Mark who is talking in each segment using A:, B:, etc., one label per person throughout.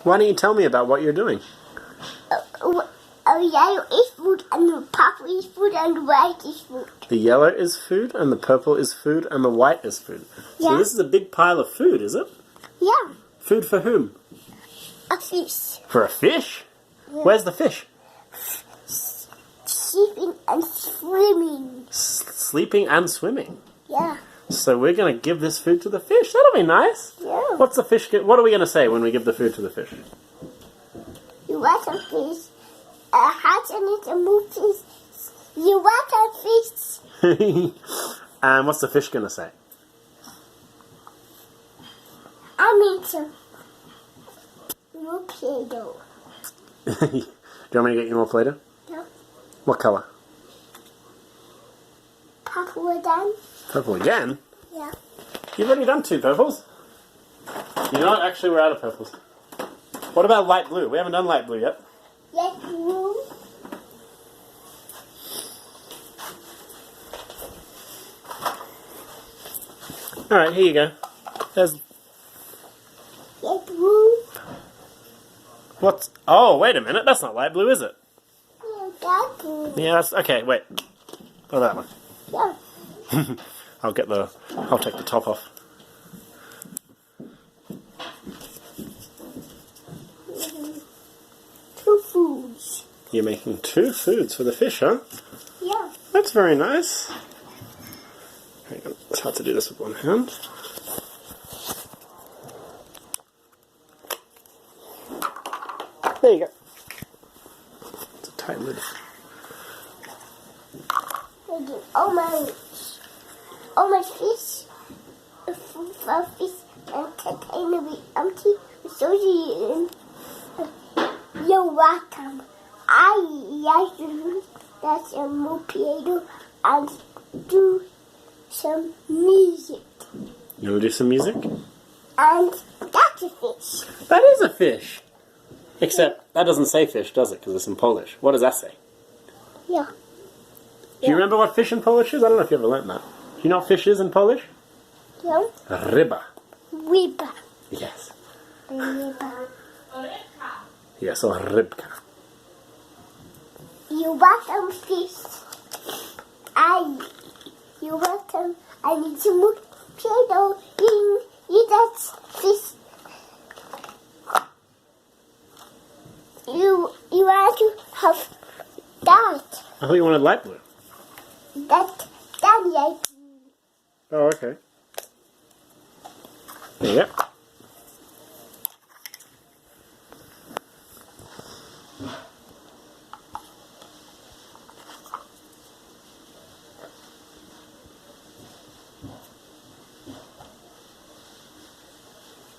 A: Why don't you tell me about what you're doing?
B: Yellow is food, and the purple is food, and the white is food.
A: The yellow is food, and the purple is food, and the white is food.
B: Yeah.
A: So this is a big pile of food, is it?
B: Yeah.
A: Food for whom?
B: A fish.
A: For a fish?
B: Yeah.
A: Where's the fish?
B: Sleeping and swimming.
A: Sleeping and swimming.
B: Yeah.
A: So we're going to give this food to the fish. That'll be nice.
B: Yeah.
A: What's the fish? What are we going to say when we give the food to the fish?
B: You want a fish? A hat and it's a movie. You want a fish?
A: And what's the fish going to say?
B: I need some more Play-Doh.
A: Do you want me to get you more Play-Doh?
B: Yeah.
A: What colour?
B: Purple again?
A: Purple again?
B: Yeah.
A: You've already done 2 purples. You know what? Actually, we're out of purples. What about light blue? We haven't done light blue yet.
B: Yes, blue.
A: Alright, here you go. There's...
B: Yes, blue.
A: What's... Oh, wait a minute. That's not light blue, is it?
B: Yeah, that blue.
A: Yeah, that's... Okay, wait. Oh, that one.
B: Yeah.
A: I'll take the top off.
B: Two foods.
A: You're making 2 foods for the fish, huh?
B: Yeah.
A: That's very nice. Hang on, it's hard to do this with one hand. There you go. It's a tight lid.
B: All my fish, for fish and container be empty. So you're welcome. I like to that's a more Play-Doh and do some music.
A: You want to do some music?
B: And that's a fish.
A: That is a fish. Except that doesn't say fish, does it? Because it's in Polish. What does that say?
B: Yeah.
A: Do you remember what fish in Polish is? I don't know if you ever learned that. Do you know what fish is in Polish?
B: Yeah.
A: Ryba.
B: Ryba.
A: Yes.
B: Ryba.
A: Yes, or rybka.
B: You're welcome, fish. You're welcome. I need some more Play-Doh. You that fish. You want to have that.
A: I thought you wanted light blue.
B: That like
A: Oh, okay. There you go.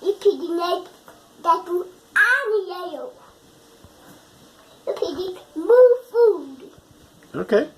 B: you piggy make that blue and yellow. You piggy move food.
A: Okay.